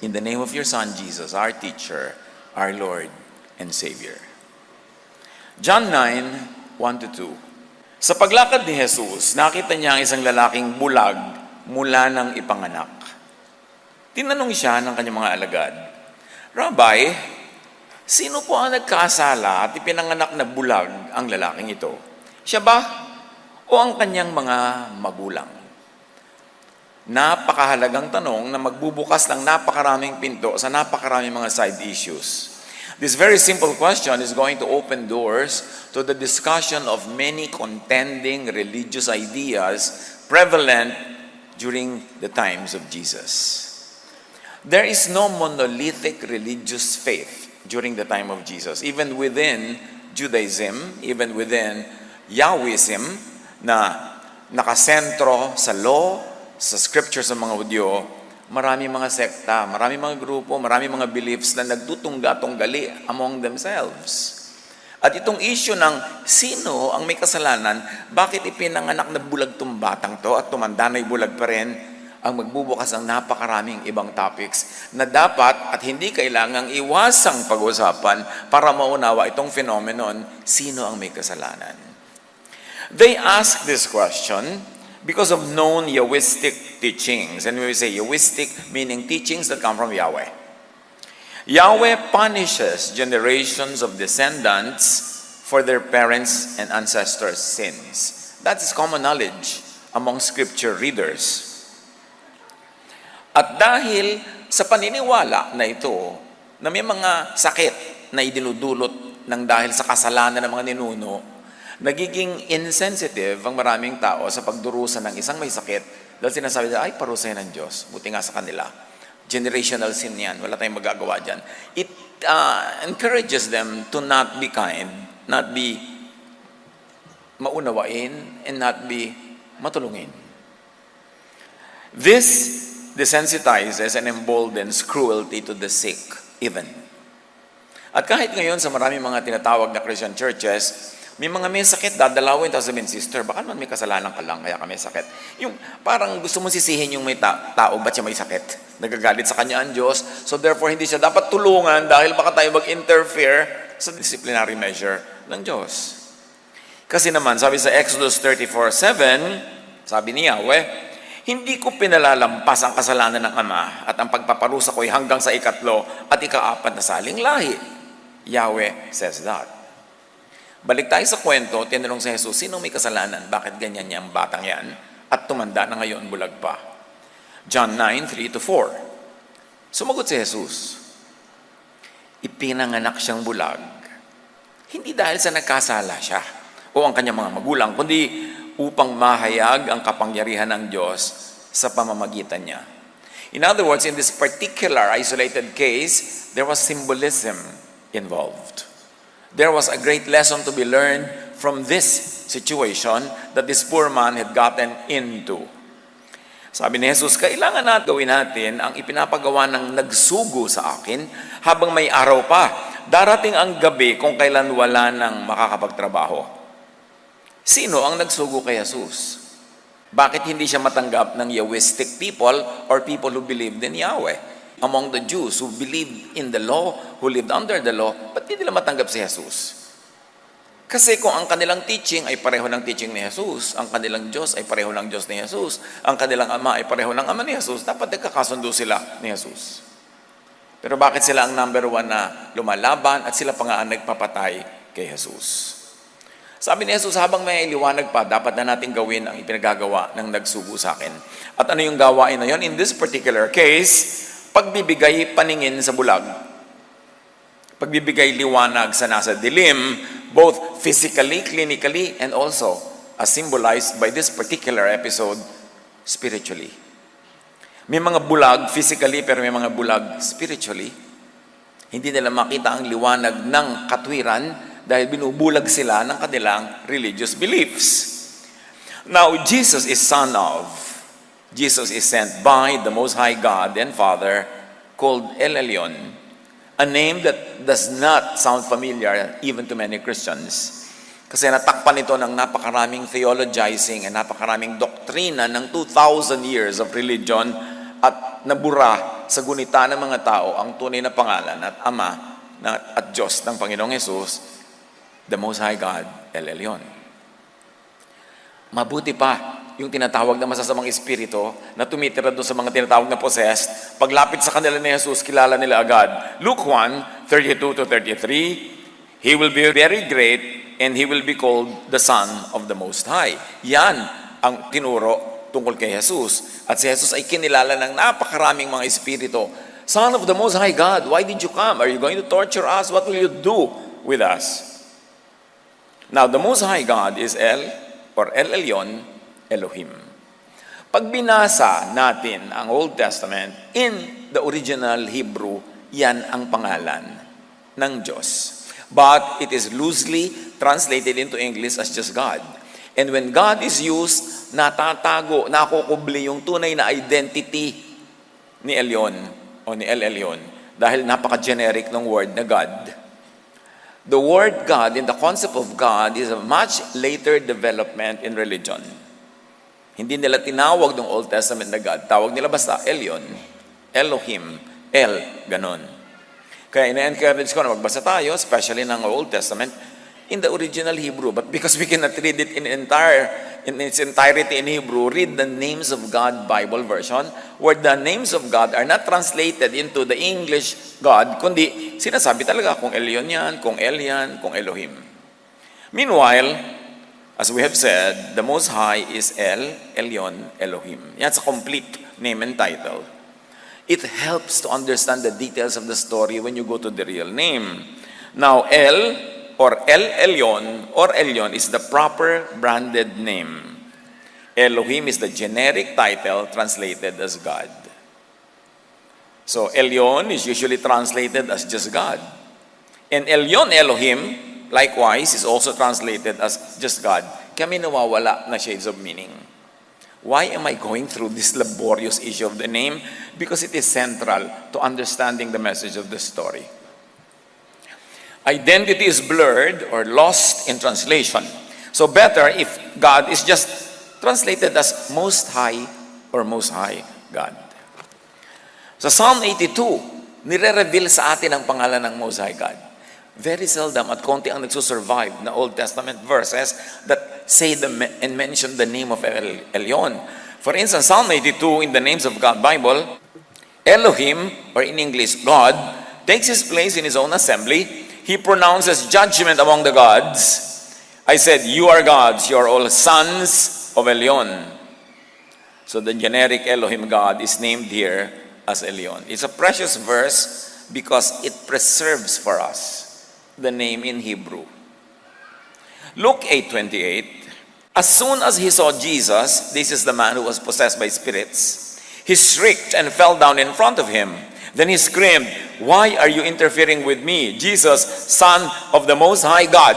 in the name of your Son, Jesus, our teacher, our Lord and Savior. John 9, 1-2. Sa paglakad ni Jesus, nakita niya ang isang lalaking bulag mula ng ipanganak. Tinanong siya ng kanyang mga alagad, Rabbi, sino po ang nagkasala at ipinanganak na bulag ang lalaking ito? Siya ba o ang kanyang mga magulang? Napakahalagang tanong na magbubukas ng napakaraming pinto sa napakaraming mga side issues. This very simple question is going to open doors to the discussion of many contending religious ideas prevalent during the times of Jesus. There is no monolithic religious faith during the time of Jesus. Even within Judaism, even within Yahwism, na nakasentro sa law, sa scriptures ng mga Hudyo, marami mga sekta, marami mga grupo, marami mga beliefs na nagtutungga-tunggali among themselves. At itong issue ng sino ang may kasalanan, bakit ipinanganak na bulag tong batang to at tumanda na'y bulag pa rin, ang magbubukas ng napakaraming ibang topics na dapat at hindi kailangang iwasang pag-usapan para maunawa itong phenomenon, sino ang may kasalanan. They ask this question because of known Yahwistic teachings. And when we say Yahwistic, meaning teachings that come from Yahweh. Yahweh punishes generations of descendants for their parents' and ancestors' sins. That is common knowledge among scripture readers. At dahil sa paniniwala na ito, na may mga sakit na idinudulot ng dahil sa kasalanan ng mga ninuno, nagiging insensitive ang maraming tao sa pagdurusa ng isang may sakit dahil sinasabi nila, ay, parusayan ng Diyos. Buti nga sa kanila. Generational sin yan. Wala tayong magagawa dyan. It encourages them to not be kind, not be maunawain, and not be matulungin. This desensitizes and emboldens cruelty to the sick, even. At kahit ngayon sa maraming mga tinatawag na Christian churches, may mga may sakit, dadalawin, tapos sabihin, sister, baka naman may kasalanan ka lang, kaya ka may sakit. Yung parang gusto mo sisihin yung may tao, ba't siya may sakit? Nagagalit sa kanya ang Diyos, so therefore hindi siya dapat tulungan dahil baka tayo mag-interfere sa disciplinary measure ng Diyos. Kasi naman, sabi sa Exodus 34:7, sabi ni Yahweh, hindi ko pinalalampas ang kasalanan ng ama at ang pagpaparusa ko'y hanggang sa 3 at 4 na saling lahi. Yahweh says that. Balik tayo sa kwento, tinanong si Jesus, sino may kasalanan? Bakit ganyan niya ang batang yan? At tumanda na ngayon, bulag pa. John 9:3-4. Sumagot si Jesus, ipinanganak siyang bulag, hindi dahil sa nagkasala siya o ang kanyang mga magulang, kundi upang mahayag ang kapangyarihan ng Diyos sa pamamagitan niya. In other words, in this particular isolated case, there was symbolism involved. There was a great lesson to be learned from this situation that this poor man had gotten into. Sabi ni Jesus, kailangan natin gawin natin ang ipinapagawa ng nagsugo sa akin habang may araw pa. Darating ang gabi kung kailan wala nang makakapagtrabaho. Sino ang nagsugo kay Jesus? Bakit hindi siya matanggap ng Yahwistic people or people who believed in Yahweh? Among the Jews who believed in the law, who lived under the law, ba't hindi nila matanggap si Jesus? Kasi kung ang kanilang teaching ay pareho ng teaching ni Jesus, ang kanilang Diyos ay pareho ng Diyos ni Jesus, ang kanilang Ama ay pareho ng Ama ni Jesus, dapat nagkakasundo sila ni Jesus. Pero bakit sila ang number 1 na lumalaban at sila pa nga ang nagpapatay kay Jesus? Sabi ni Jesus, habang may liwanag pa, dapat na natin gawin ang ipinagagawa ng nagsugo sa akin. At ano yung gawain na yun? In this particular case, pagbibigay paningin sa bulag. Pagbibigay liwanag sa nasa dilim, both physically, clinically, and also, as symbolized by this particular episode, spiritually. May mga bulag physically, pero may mga bulag spiritually. Hindi nila makita ang liwanag ng katwiran dahil binubulag sila ng kanilang religious beliefs. Now, Jesus is son of, Jesus is sent by the Most High God and Father called El Elyon, a name that does not sound familiar even to many Christians. Kasi natakpan ito ng napakaraming theologizing and napakaraming doktrina ng 2,000 years of religion at nabura sa gunita ng mga tao ang tunay na pangalan at Ama at Diyos ng Panginoong Hesus, the Most High God, El Elyon. Mabuti pa yung tinatawag na masasamang espiritu na tumitira doon sa mga tinatawag na possessed. Paglapit sa kanila ni Jesus, kilala nila agad. Luke 1:32-33, He will be very great and He will be called the Son of the Most High. Yan ang tinuro tungkol kay Jesus. At si Jesus ay kinilala ng napakaraming mga espiritu. Son of the Most High God, why did you come? Are you going to torture us? What will you do with us? Now, the Most High God is El Elyon, Elohim. Pag binasa natin ang Old Testament, in the original Hebrew, yan ang pangalan ng Diyos. But it is loosely translated into English as just God. And when God is used, natatago, nakukubli yung tunay na identity ni Elyon o ni El Elyon dahil napaka-generic ng word na God. The word God and the concept of God is a much later development in religion. Hindi nila tinawag ng Old Testament na God. Tawag nila basta Elyon, Elohim, El, ganon. Kaya ina-encourage ko na magbasa tayo, especially ng Old Testament, in the original Hebrew. But because we cannot read it in its entirety in Hebrew, read the Names of God Bible version, where the names of God are not translated into the English God, kundi sinasabi talaga kung Elyon yan, kung El yan, kung Elohim. Meanwhile, as we have said, the Most High is El Elyon, Elohim. That's a complete name and title. It helps to understand the details of the story when you go to the real name. Now, El or El Elyon is the proper branded name. Elohim is the generic title translated as God. So, Elyon is usually translated as just God. And Elyon, Elohim, likewise, is also translated as just God. Kami nawawala na shades of meaning. Why am I going through this laborious issue of the name? Because it is central to understanding the message of the story. Identity is blurred or lost in translation. So better if God is just translated as Most High or Most High God. Sa Psalm 82, nire-reveal sa atin ang pangalan ng Most High God. Very seldom at konti ang nagsusurvive na Old Testament verses that say and mention the name of Elyon. For instance, Psalm 82 in the Names of God Bible, Elohim, or in English, God, takes his place in his own assembly. He pronounces judgment among the gods. I said, you are gods, you are all sons of Elyon. So the generic Elohim God is named here as Elyon. It's a precious verse because it preserves for us the name in Hebrew. Luke 8:28, as soon as he saw Jesus, this is the man who was possessed by spirits, he shrieked and fell down in front of him. Then he screamed, why are you interfering with me, Jesus, Son of the Most High God?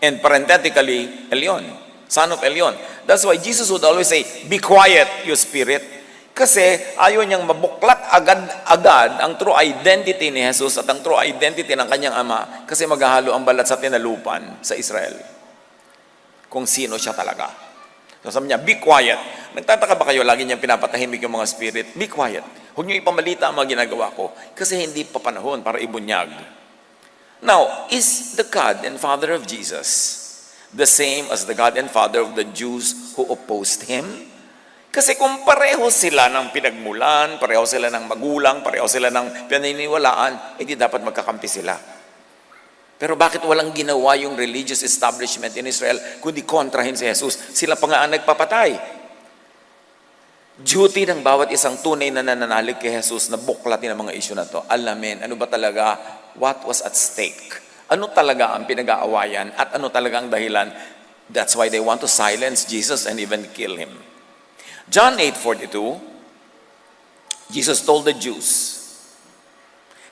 And parenthetically, Elyon, Son of Elyon. That's why Jesus would always say, be quiet, you spirit. Kasi ayaw niyang mabuklat agad ang true identity ni Jesus at ang true identity ng kanyang ama kasi maghahalo ang balat sa tinalupan sa Israel. Kung sino siya talaga. So sabi niya, be quiet. Nagtataka ba kayo, lagi niyang pinapatahimik yung mga spirit? Be quiet. Huwag niyo ipamalita ang mga ginagawa ko kasi hindi pa panahon para ibunyag. Now, is the God and Father of Jesus the same as the God and Father of the Jews who opposed Him? Kasi kung pareho sila ng pinagmulan, pareho sila ng magulang, pareho sila ng pinaniniwalaan, hindi dapat magkakampi sila. Pero bakit walang ginawa yung religious establishment in Israel kundi kontrahin si Jesus? Sila pa nga ang nagpapatay. Duty ng bawat isang tunay na nananalig kay Jesus na buklatin ang mga issue na to. Alamin, ano ba talaga, what was at stake? Ano talaga ang pinag-aawayan at ano talaga ang dahilan? That's why they want to silence Jesus and even kill Him. John 8:42, Jesus told the Jews,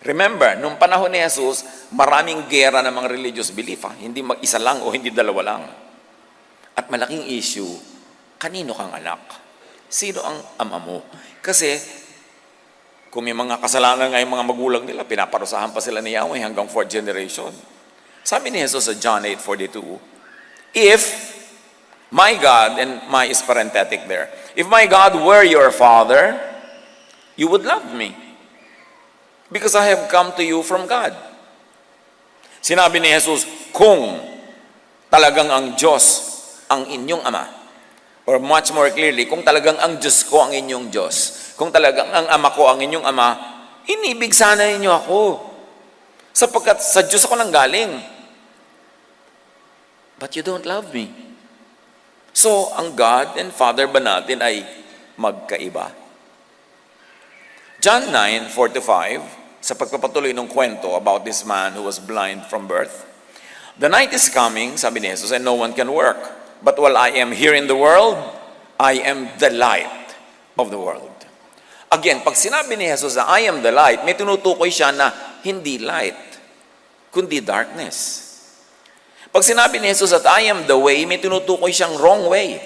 remember, nung panahon ni Jesus, maraming gera ng mga religious belief. Hindi mag-isa lang o hindi dalawa lang. At malaking issue, kanino kang anak? Sino ang ama mo? Kasi, kung may mga kasalanan nga yung mga magulang nila, pinaparusahan pa sila ni Yahweh hanggang 4th generation. Sabi ni Jesus sa John 8:42, if my God, and my is parenthetic there, if my God were your father, you would love me. Because I have come to you from God. Sinabi ni Jesus, kung talagang ang Diyos ang inyong Ama, or much more clearly, kung talagang ang Diyos ko ang inyong Diyos, kung talagang ang Ama ko ang inyong Ama, inibig sana ninyo ako. Sapagkat sa Diyos ako nang galing. But you don't love me. So, ang God and Father ba natin ay magkaiba? John 9:4-5, sa pagpapatuloy ng kwento about this man who was blind from birth. The night is coming, sabi ni Jesus, and no one can work. But while I am here in the world, I am the light of the world. Again, pag sinabi ni Jesus na I am the light, may tinutukoy siya na hindi light, kundi darkness. Pag sinabi ni Jesus at I am the way, may tinutukoy siyang wrong way.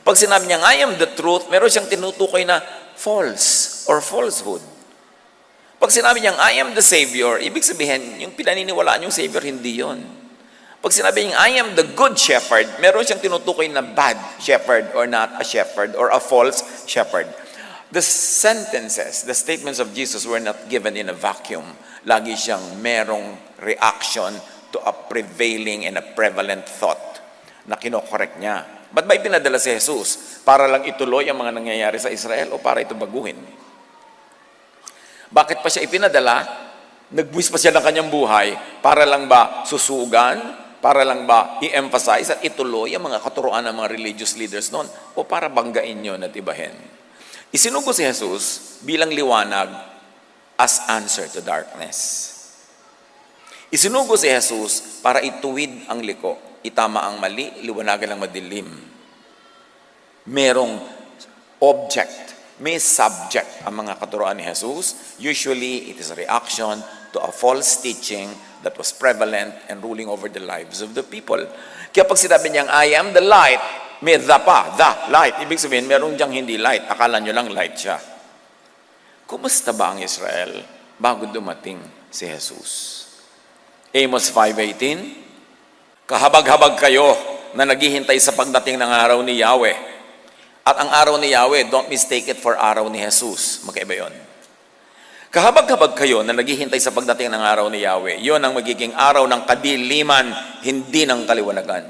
Pag sinabi niya I am the truth, meron siyang tinutukoy na false or falsehood. Pag sinabi niyang, I am the Savior, ibig sabihin, yung pinaniniwalaan yung Savior, hindi yon. Pag sinabi niyang, I am the good shepherd, meron siyang tinutukoy na bad shepherd or not a shepherd or a false shepherd. The sentences, the statements of Jesus were not given in a vacuum. Lagi siyang merong reaction to a prevailing and a prevalent thought na kinokorek niya. Ba't ba ipinadala si Jesus? Para lang ituloy ang mga nangyayari sa Israel o para ito baguhin? Bakit pa siya ipinadala? Nagbuwis pa siya ng kanyang buhay para lang ba susugan? Para lang ba i-emphasize at ituloy ang mga katuruan ng mga religious leaders noon? O para banggain yun at ibahin? Isinugo si Jesus bilang liwanag as answer to darkness. Isinugo si Jesus para ituwid ang liko, itama ang mali, liwanagan ang madilim. Merong object, may subject ang mga katuruan ni Jesus. Usually, it is a reaction to a false teaching that was prevalent and ruling over the lives of the people. Kaya pag sinabi niyang, I am the light, may the pa, the light. Ibig sabihin, meron diyang hindi light. Akala niyo lang light siya. Kumusta ba ang Israel bago dumating si Jesus? Amos 5:18, kahabag-habag kayo na naghihintay sa pagdating ng araw ni Yahweh. At ang araw ni Yahweh, don't mistake it for araw ni Jesus. Magkaiba yun. Kahabag-habag kayo na naghihintay sa pagdating ng araw ni Yahweh. Yun ang magiging araw ng kadiliman, hindi ng kaliwanagan.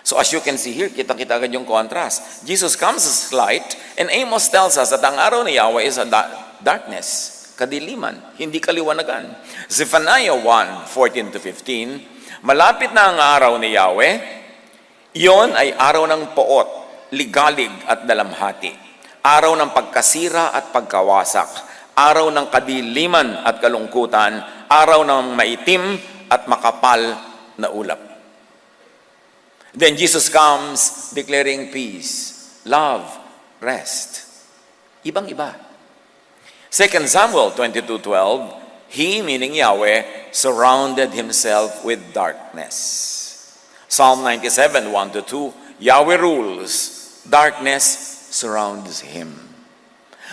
So as you can see here, kita-kita agad yung contrast. Jesus comes as light, and Amos tells us that ang araw ni Yahweh is a darkness, kadiliman, hindi kaliwanagan. Zephaniah 1:14-15, malapit na ang araw ni Yahweh, yon ay araw ng poot, ligalig at dalamhati, araw ng pagkasira at pagkawasak, araw ng kadiliman at kalungkutan, araw ng maitim at makapal na ulap. Then Jesus comes declaring peace, love, rest. Ibang-iba. 2 Samuel 22:12, He, meaning Yahweh, surrounded Himself with darkness. Psalm 97:1-2, Yahweh rules, darkness surrounds Him.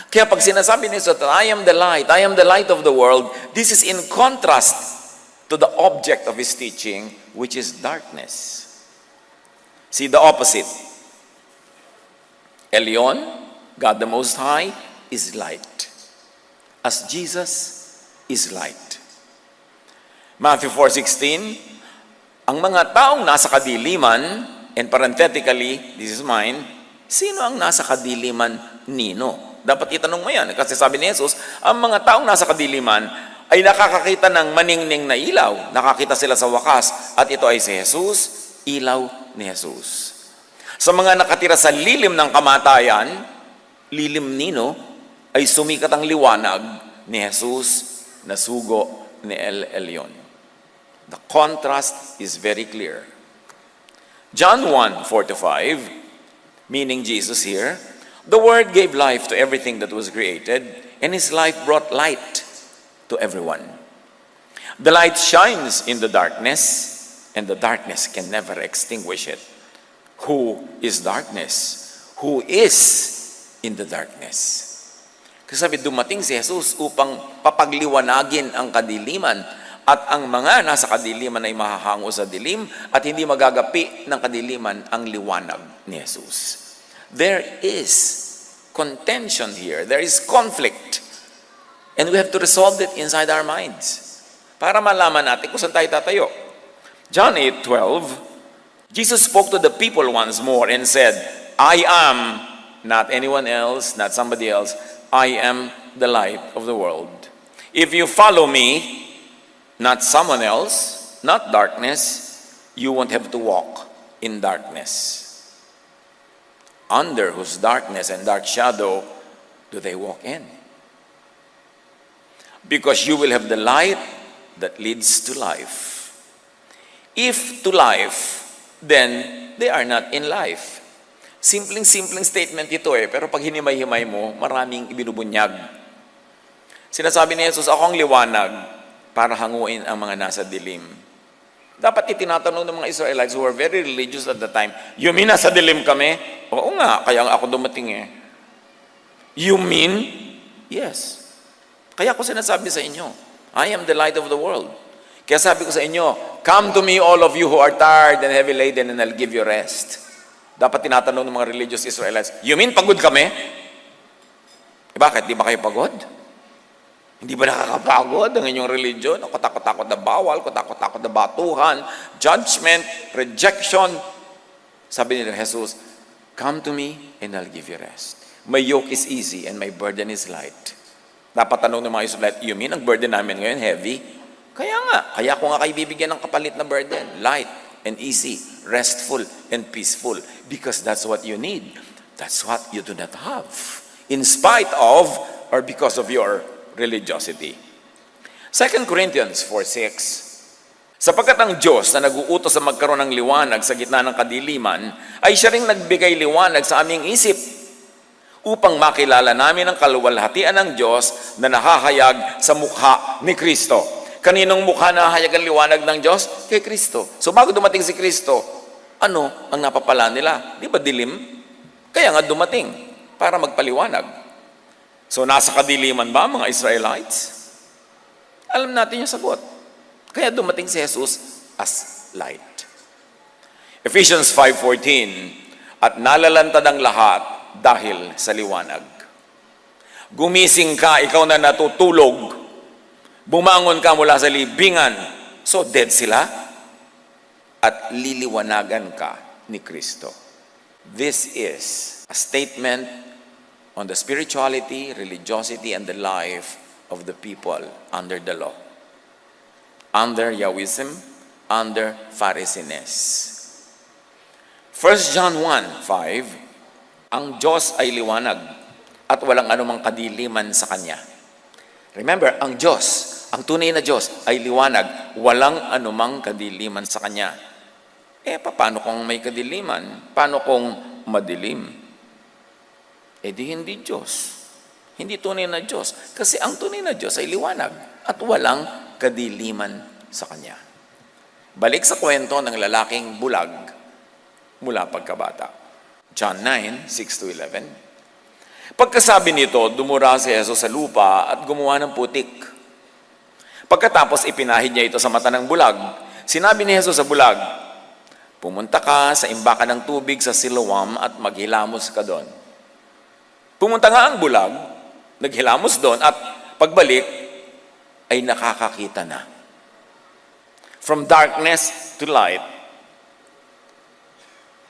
Kaya pag sinasabi ni Jesus, I am the light of the world, this is in contrast to the object of His teaching, which is darkness. See the opposite. Elyon, God the Most High, is light. As Jesus is light. Matthew 4:16, ang mga taong nasa kadiliman, and parenthetically, this is mine, sino ang nasa kadiliman nino? Dapat itanong mo yan. Kasi sabi ni Jesus, ang mga taong nasa kadiliman ay nakakakita ng maningning na ilaw. Nakakita sila sa wakas. At ito ay si Jesus, ilaw ni Jesus. Sa mga nakatira sa lilim ng kamatayan, lilim nino, ay sumikat ang liwanag ni Jesus na sugo ni El Elyon. The contrast is very clear. John 1:4-5, meaning Jesus here, the Word gave life to everything that was created, and His life brought light to everyone. The light shines in the darkness, and the darkness can never extinguish it. Who is darkness? Who is in the darkness? Kasi sabi, dumating si Jesus upang papagliwanagin ang kadiliman, at ang mga nasa kadiliman ay mahahango sa dilim at hindi magagapi ng kadiliman ang liwanag ni Jesus. There is contention here. There is conflict And we have to resolve it inside our minds para malaman natin kung saan tayo tatayo. John 8:12, Jesus spoke to the people once more and said, I am, not anyone else, not somebody else, I am the light of the world. If you follow me, not someone else, not darkness, you won't have to walk in darkness. Under whose darkness and dark shadow do they walk in? Because you will have the light that leads to life. If to life, then they are not in life. Simpleng-simpleng statement ito pero pag hinimay-himay mo, maraming ibinubunyag. Sinasabi ni Jesus, ako ang liwanag para hanguin ang mga nasa dilim. Dapat itinatanong ng mga Israelites who were very religious at the time, you mean nasa dilim kami? Oo nga, kaya ako dumating You mean? Yes. Kaya ako sinasabi sa inyo, I am the light of the world. Kaya sabi ko sa inyo, come to me all of you who are tired and heavy laden and I'll give you rest. Dapat tinatanong ng mga religious Israelites, you mean pagod kami? Bakit? Di ba kayo pagod? Hindi ba nakakapagod ang inyong religion? Ako takot-takot na bawal, ako takot-takot na batuhan, judgment, rejection. Sabi ni Jesus, come to me and I'll give you rest. My yoke is easy and my burden is light. Dapat tanong ng mga Israelite, you mean ang burden namin ngayon heavy? Kaya ko nga kayo bibigyan ng kapalit na burden. Light and easy, restful and peaceful. Because that's what you need. That's what you do not have. In spite of or because of your religiosity. 2 Corinthians 4:6. Sapagkat ang Diyos na nag-uutos sa magkaroon ng liwanag sa gitna ng kadiliman, ay siya ring nagbigay liwanag sa aming isip upang makilala namin ang kaluwalhatian ng Diyos na nahahayag sa mukha ni Kristo. Kaninong mukha nahahayag ang liwanag ng Diyos? Kay Kristo. So bago dumating si Kristo, ano ang napapala nila? Di ba dilim? Kaya nga dumating para magpaliwanag. So nasa kadiliman ba mga Israelites? Alam natin yung sagot. Kaya dumating si Jesus as light. Ephesians 5:14, at nalalantad ang lahat dahil sa liwanag. Gumising ka, ikaw na natutulog. Bumangon ka mula sa libingan. So dead sila. At liliwanagan ka ni Kristo. This is a statement on the spirituality, religiosity, and the life of the people under the law. Under Yahwism, under Pharisees. 1 John 1:5, ang Diyos ay liwanag at walang anumang kadiliman sa Kanya. Remember, ang Diyos, ang tunay na Diyos ay liwanag, walang anumang kadiliman sa Kanya. Paano kung may kadiliman? Paano kung madilim? Di hindi Diyos. Hindi tunay na Diyos. Kasi ang tunay na Diyos ay liwanag at walang kadiliman sa Kanya. Balik sa kwento ng lalaking bulag mula pagkabata. John 9:6-11. Pagkasabi nito, dumura si Jesus sa lupa at gumawa ng putik. Pagkatapos ipinahid niya ito sa mata ng bulag. Sinabi ni Jesus sa bulag, pumunta ka sa imbakan ng tubig sa Siloam at maghilamos ka doon. Pumunta nga ang bulag, naghilamos doon at pagbalik ay nakakakita na. From darkness to light.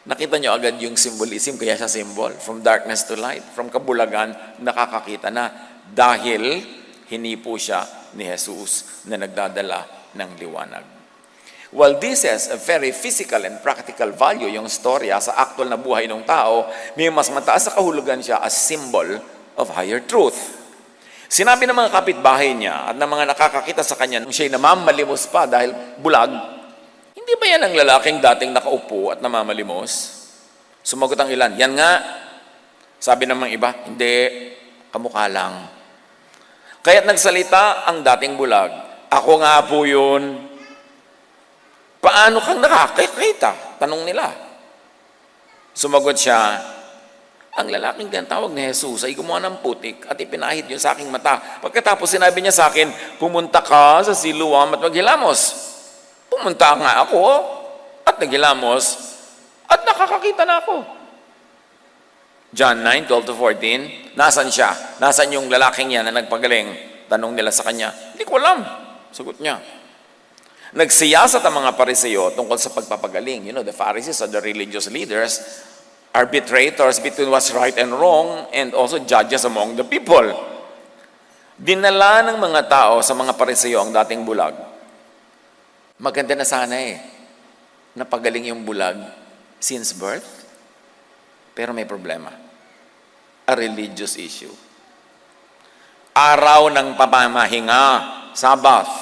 Nakita nyo agad yung symbolism, kaya siya symbol. From darkness to light, from kabulagan, nakakakita na. Dahil hinipo siya ni Jesus na nagdadala ng liwanag. While this has a very physical and practical value, yung storya sa actual na buhay ng tao, may mas mataas sa kahulugan siya as symbol of higher truth. Sinabi ng mga kapitbahay niya at ng mga nakakakita sa kanya nung siya'y namamalimos pa dahil bulag, hindi ba yan ang lalaking dating nakaupo at namamalimos? Sumagot ang ilan, yan nga. Sabi ng mga iba, hindi, kamukha lang. Kaya't nagsalita ang dating bulag, ako nga po yun. Paano kang nakakita? Tanong nila. Sumagot siya, ang lalaking tinatawag ni Jesus ay gumawa ng putik at ipinahid yun sa aking mata. Pagkatapos sinabi niya sa akin, pumunta ka sa Siloam at maghilamos. Pumunta nga ako at naghilamos at nakakakita na ako. John 9:12-14, nasan siya? Nasan yung lalaking yan na nagpagaling? Tanong nila sa kanya, hindi ko alam. Sagot niya. Nagsiyasat ang mga Pariseo tungkol sa pagpapagaling. The Pharisees are the religious leaders, arbitrators between what's right and wrong, and also judges among the people. Dinala ng mga tao sa mga Pariseo ang dating bulag. Maganda na sana napagaling yung bulag since birth. Pero may problema. A religious issue. Araw ng pamamahinga, Sabbath,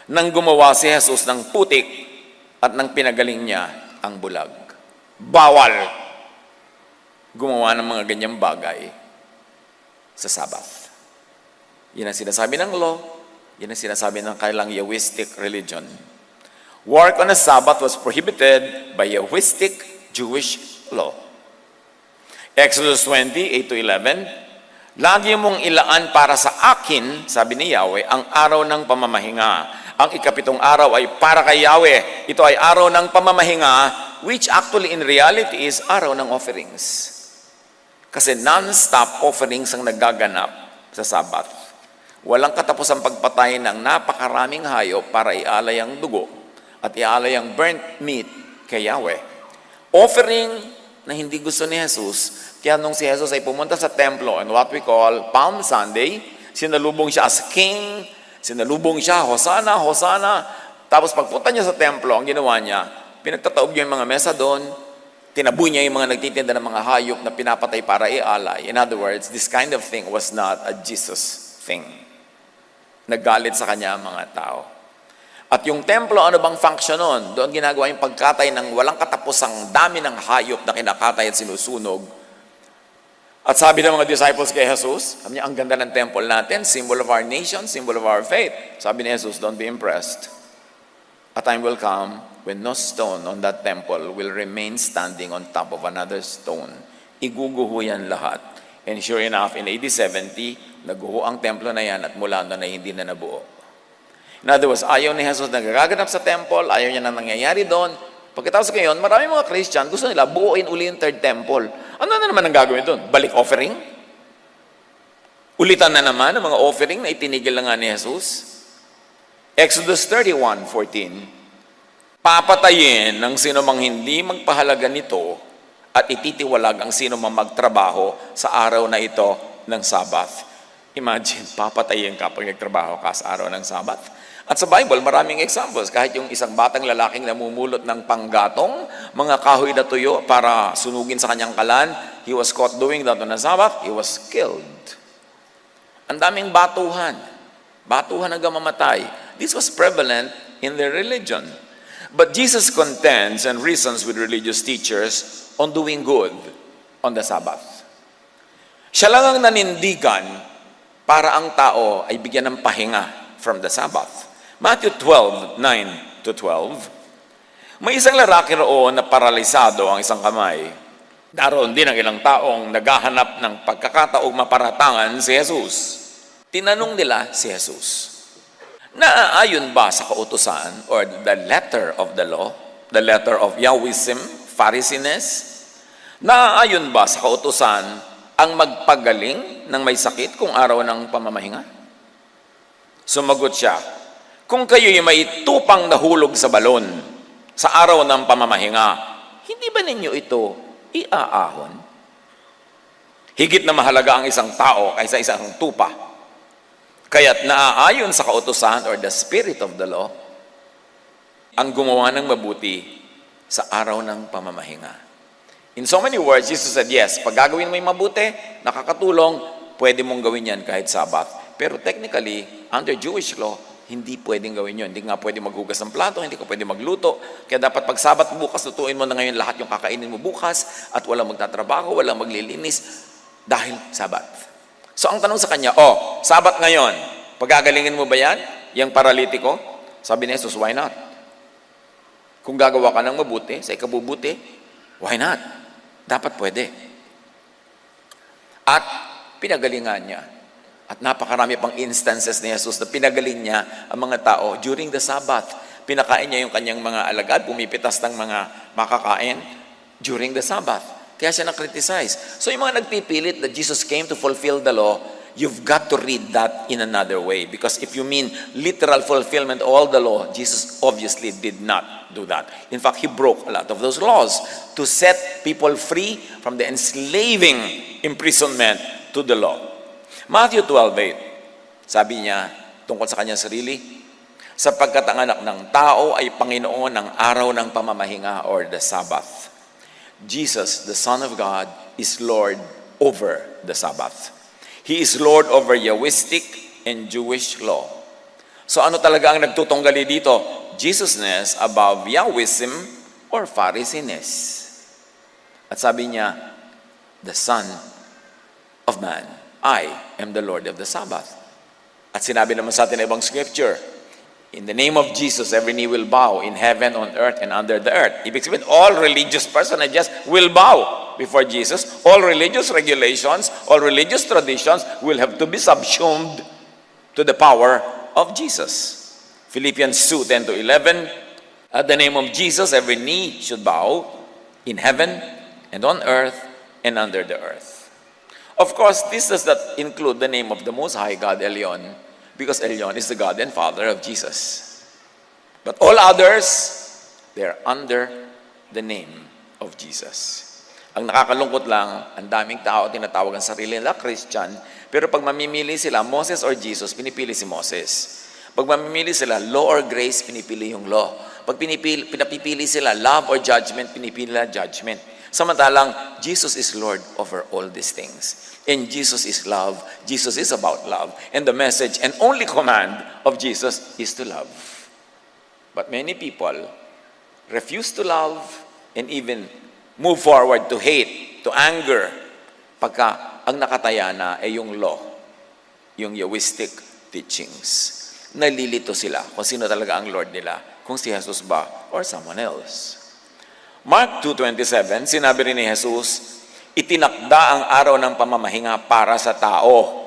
nang gumawa si Jesus ng putik at nang pinagaling niya ang bulag. Bawal gumawa ng mga ganyang bagay sa Sabbath. Yan ang sinasabi ng law, yan ang sinasabi ng kailang Yahwistic religion. Work on a Sabbath was prohibited by Yahwistic Jewish law. Exodus 20:8-11, lagi mong ilaan para sa akin, sabi ni Yahweh, ang araw ng pamamahinga. Ang ikapitong araw ay para kay Yahweh. Ito ay araw ng pamamahinga, which actually in reality is araw ng offerings. Kasi non-stop offerings ang nagaganap sa Sabbath. Walang katapusang pagpatay ng napakaraming hayop para ialay ang dugo at ialay ang burnt meat kay Yahweh. Offering na hindi gusto ni Jesus. Kaya nung si Jesus ay pumunta sa templo on what we call Palm Sunday, sinalubong siya as king, sinalubong siya, Hosanna, Hosanna. Tapos pagpunta niya sa templo, ang ginawa niya, pinagtataob niya yung mga mesa doon, tinaboy niya yung mga nagtitinda ng mga hayop na pinapatay para ialay. In other words, this kind of thing was not a Jesus thing. Naggalit sa kanya ang mga tao. At yung templo, ano bang function nun? Doon ginagawa yung pagkatay ng walang katapusang dami ng hayop na kinakatay at sinusunog. At sabi ng mga disciples kay Jesus, sabi niya, ang ganda ng temple natin, symbol of our nation, symbol of our faith. Sabi ni Jesus, don't be impressed. A time will come when no stone on that temple will remain standing on top of another stone. Iguguho yan lahat. And sure enough, in AD 70, naguho ang templo na yan at mula na hindi na nabuo. In other words, ayaw ni Jesus na gagaganap sa temple, ayaw niya na nangyayari doon. Pagkatapos ngayon, marami mga Christian, gusto nila buuin uli yung third temple. Ano na naman ang gagawin doon? Balik offering? Ulitan na naman ang mga offering na itinigil na nga ni Jesus? Exodus 31:14, papatayin ng sino mang hindi magpahalaga nito at ititiwalag ang sino mang magtrabaho sa araw na ito ng Sabbath. Imagine, papatayin ka pag nagtrabaho ka sa araw ng Sabbath. At sa Bible, maraming examples. Kahit yung isang batang lalaking namumulot ng panggatong, mga kahoy na tuyo para sunugin sa kanyang kalan, he was caught doing that on a Sabbath, he was killed. Ang daming batuhan. Batuhan hanggang mamatay. This was prevalent in their religion. But Jesus contends and reasons with religious teachers on doing good on the Sabbath. Siya lang ang nanindigan para ang tao ay bigyan ng pahinga from the Sabbath. Matthew 12:9-12, may isang lalaki roon na paralisado ang isang kamay. Daroon din ang ilang taong naghahanap ng pagkakataong maparatangan si Jesus. Tinanong nila si Jesus, naaayon ba sa kautusan or the letter of the law, the letter of Yahwism, Pharisiness? Naaayon ba sa kautusan ang magpagaling ng may sakit kung araw ng pamamahinga? Sumagot siya, kung kayo'y may tupang nahulog sa balon sa araw ng pamamahinga, hindi ba ninyo ito iaahon? Higit na mahalaga ang isang tao kaysa isang tupa. Kaya't naaayon sa kautusan or the spirit of the law, ang gumawa ng mabuti sa araw ng pamamahinga. In so many words, Jesus said, yes, pag gagawin mo yung mabuti, nakakatulong, pwede mong gawin yan kahit Sabbath. Pero technically, under Jewish law, hindi pwedeng gawin yun. Hindi nga pwede maghugas ng plato, hindi ka pwede magluto. Kaya dapat pag Sabat bukas, lutuin mo na ngayon lahat yung kakainin mo bukas at walang magtatrabaho, walang maglilinis dahil Sabat. So ang tanong sa kanya, Sabat ngayon, pagagalingin mo ba yan? Yang paralitiko? Sabi ni Jesus, why not? Kung gagawa ka ng mabuti, sa ikabubuti, why not? Dapat pwede. At pinagalingan niya. At napakarami pang instances ni Jesus na pinagaling niya ang mga tao during the Sabbath. Pinakain niya yung kanyang mga alagad, pumipitas ng mga makakain during the Sabbath. Kaya siya na-criticize. So yung mga nagpipilit that Jesus came to fulfill the law, you've got to read that in another way. Because if you mean literal fulfillment of all the law, Jesus obviously did not do that. In fact, he broke a lot of those laws to set people free from the enslaving imprisonment to the law. Matthew 12:8, sabi niya tungkol sa kanyang sarili, sapagkat ang anak ng tao ay Panginoon ng araw ng pamamahinga or the Sabbath. Jesus, the Son of God, is Lord over the Sabbath. He is Lord over Yahwistic and Jewish law. So ano talaga ang nagtutunggali dito? Jesusness above Yahwism or Phariseesness. At sabi niya, the Son of Man, I am the Lord of the Sabbath. At sinabi naman sa atin ibang scripture, in the name of Jesus, every knee will bow in heaven, on earth, and under the earth. Ibig sabihin, all religious personages will bow before Jesus. All religious regulations, all religious traditions will have to be subsumed to the power of Jesus. Philippians 2:10-11, at the name of Jesus, every knee should bow in heaven, and on earth, and under the earth. Of course, this does not include the name of the Most High God, Elyon, because Elyon is the God and Father of Jesus. But all others, they're under the name of Jesus. Ang nakakalungkot lang, ang daming tao tinatawag ang sarili nila Christian, pero pag mamimili sila, Moses or Jesus, pinipili si Moses. Pag mamimili sila, law or grace, pinipili yung law. Pag pinapipili sila, love or judgment, pinipili nila judgment. Samantalang, Jesus is Lord over all these things. And Jesus is love. Jesus is about love. And the message and only command of Jesus is to love. But many people refuse to love and even move forward to hate, to anger, pagka ang nakataya na ay yung law, yung Yahwistic teachings. Nalilito sila kung sino talaga ang Lord nila, kung si Jesus ba or someone else. Mark 2:27, sinabi rin ni Jesus, itinakda ang araw ng pamamahinga para sa tao.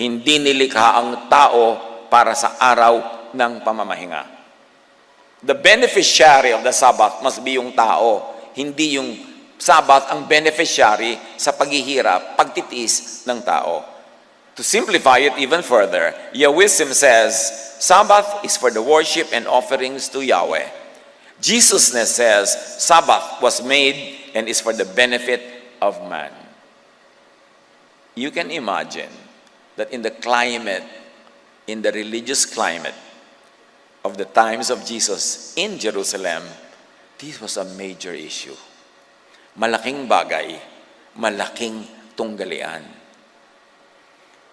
Hindi nilikha ang tao para sa araw ng pamamahinga. The beneficiary of the Sabbath must be yung tao. Hindi yung Sabbath ang beneficiary sa paghihirap, pagtitiis ng tao. To simplify it even further, Yahwism says, Sabbath is for the worship and offerings to Yahweh. Jesusness says, Sabbath was made and is for the benefit of man. You can imagine that in the climate, in the religious climate of the times of Jesus in Jerusalem, this was a major issue. Malaking bagay, malaking tunggalian.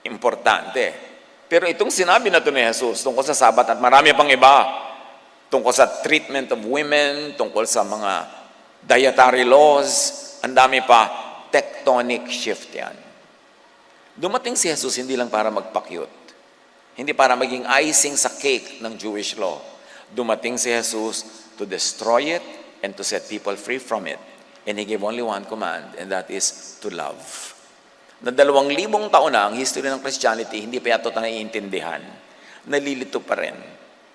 Importante. Pero itong sinabi na ito ni Jesus tungkol sa Sabat at marami pang iba, tungkol sa treatment of women, tungkol sa mga dietary laws, ang dami pa, tectonic shift yan. Dumating si Jesus hindi lang para magpa-cute, hindi para maging icing sa cake ng Jewish law. Dumating si Jesus to destroy it and to set people free from it. And He gave only one command, and that is to love. Na 2,000 taon na ang history ng Christianity, hindi pa yato naiintindihan. Nalilito pa rin.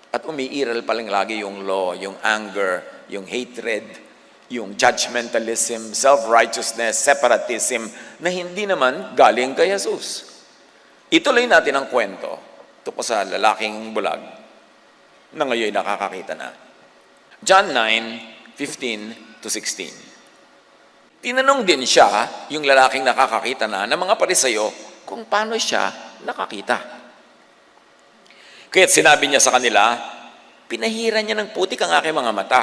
At umiiral pa lang lagi yung law, yung anger, yung hatred, yung judgmentalism, self-righteousness, separatism, na hindi naman galing kay Jesus. Ituloy natin ang kwento tungkol sa lalaking bulag na ngayon nakakakita na. John 9:15-16. Tinanong din siya, yung lalaking nakakakita na, ng mga Pariseyo, kung paano siya nakakita. Kaya't sinabi niya sa kanila, pinahiran niya ng putik ang aking mga mata.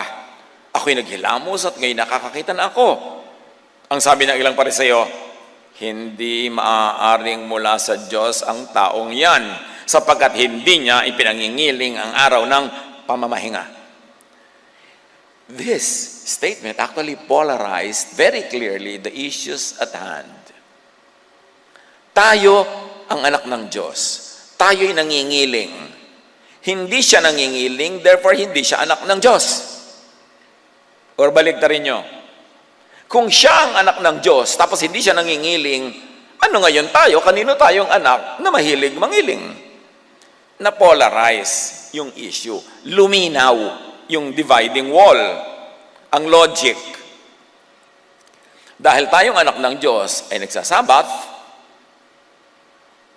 Ako'y naghilamos at ngayon nakakakita na ako. Ang sabi ng ilang Pariseyo, hindi maaaring mula sa Diyos ang taong yan, sapagkat hindi niya ipinangingiling ang araw ng pamamahinga. This statement actually polarized very clearly the issues at hand. Tayo ang anak ng Diyos. Tayo'y nangingiling. Hindi siya nangingiling, therefore hindi siya anak ng Diyos. Or baligtarin nyo. Kung siya ang anak ng Diyos, tapos hindi siya nangingiling, ano ngayon tayo? Kanino tayong anak na mahilig mangiling? Na-polarize yung issue. Luminaw yung dividing wall, ang logic. Dahil tayong anak ng Diyos ay nagsasabat,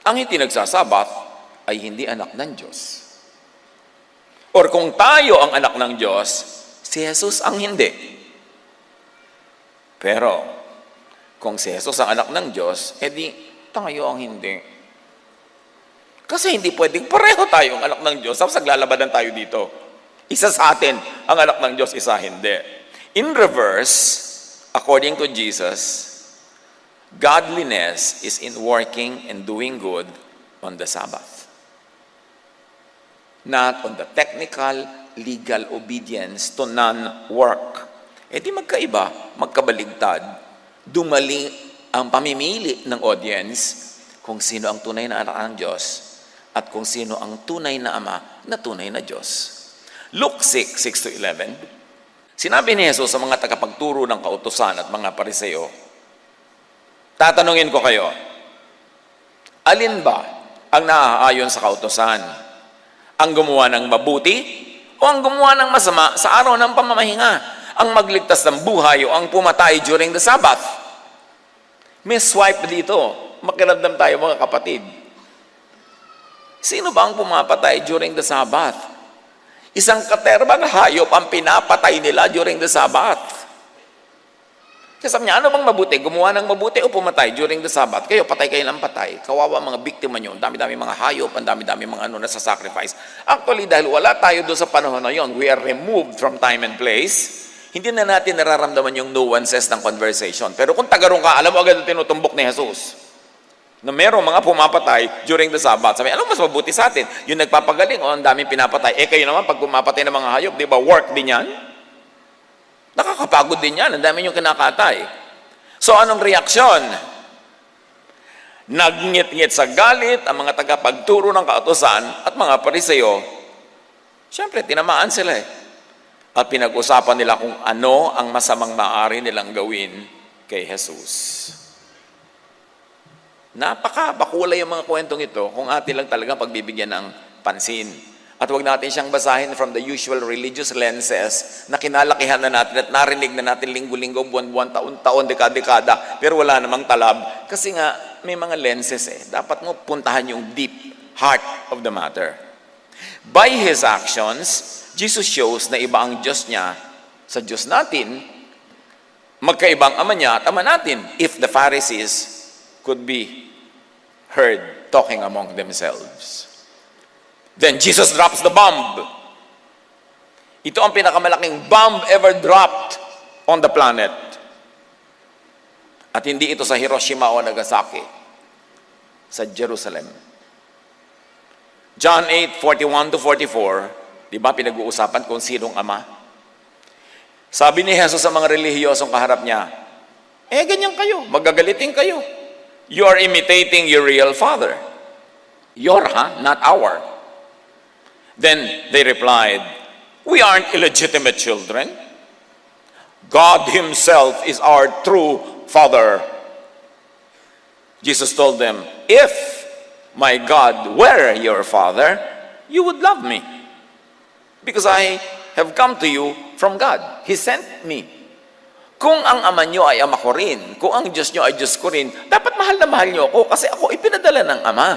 ang hindi nagsasabat ay hindi anak ng Diyos. Or kung tayo ang anak ng Diyos, si Jesus ang hindi. Pero, kung si Jesus ang anak ng Diyos, edi tayo ang hindi. Kasi hindi pwedeng pareho tayo ang anak ng Diyos, tapos naglalabanan tayo dito. Isa sa atin ang anak ng Diyos, isa hindi. In reverse, according to Jesus, godliness is in working and doing good on the Sabbath. Not on the technical, legal obedience to non-work. E di magkaiba, magkabaligtad. Dumali ang pamimili ng audience kung sino ang tunay na anak ng Diyos at kung sino ang tunay na ama na tunay na Diyos. Luke 6:6-11, sinabi ni Jesus sa mga tagapagturo ng kautusan at mga pariseo, tatanungin ko kayo, alin ba ang naaayon sa kautusan? Ang gumawa ng mabuti o ang gumawa ng masama sa araw ng pamamahinga? Ang magligtas ng buhay o ang pumatay during the Sabbath? May swipe dito. Makiramdam tayo mga kapatid. Sino ba ang pumapatay during the Sabbath? Isang katerbang hayop ang pinapatay nila during the Sabbath. Kasi sabi niya, ano bang mabuti? Gumawa ng mabuti o pumatay during the Sabbath? Kayo, patay kayo ng patay. Kawawa mga biktima nyo. Ang dami-dami mga hayop, ang dami-dami mga nasa-sacrifice. Actually, dahil wala tayo doon sa panahon na yon, we are removed from time and place. Hindi na natin nararamdaman yung nuances ng conversation. Pero kung tagarong ka, alam mo agad ang tinutumbok ni Jesus. Na merong mga pumapatay during the Sabbath. Sabi, ano mas mabuti sa atin? Yung nagpapagaling, ang daming pinapatay. Kayo naman, pag pumapatay ng mga hayop, di ba, work din yan? Nakakapagod din yan. Ang dami yung kinakatay. So, anong reaksyon? Nagngit-ngit sa galit ang mga tagapagturo ng kautusan at mga pariseo. Siyempre, tinamaan sila eh. At pinag-usapan nila kung ano ang masamang maaari nilang gawin kay Jesus. Napaka-bakulay yung mga kwentong ito kung atin lang talagang pagbibigyan ng pansin. At huwag natin siyang basahin from the usual religious lenses na kinalakihan na natin at narinig na natin linggo-linggo, buwan-buwan, taon-taon, dekada-dekada, pero wala namang talab. Kasi nga, may mga lenses eh. Dapat mo puntahan yung deep heart of the matter. By His actions, Jesus shows na iba ang Diyos niya sa Diyos natin, magkaibang ama niya at ama natin. If the Pharisees could be heard talking among themselves. Then Jesus drops the bomb. Ito ang pinakamalaking bomb ever dropped on the planet. At hindi ito sa Hiroshima o Nagasaki, sa Jerusalem. John 8:41-44, di ba pinag-uusapan kung sinong ama? Sabi ni Jesus sa mga relihiyosong kaharap niya, ganyan kayo, magagalitin kayo. You are imitating your real father. Your, not our. Then they replied, we aren't illegitimate children. God Himself is our true Father. Jesus told them, if my God were your Father, you would love me. Because I have come to you from God. He sent me. Kung ang ama nyo ay ama ko rin, kung ang Diyos nyo ay Diyos ko rin, dapat mahal na mahal nyo ako kasi ako ipinadala ng ama.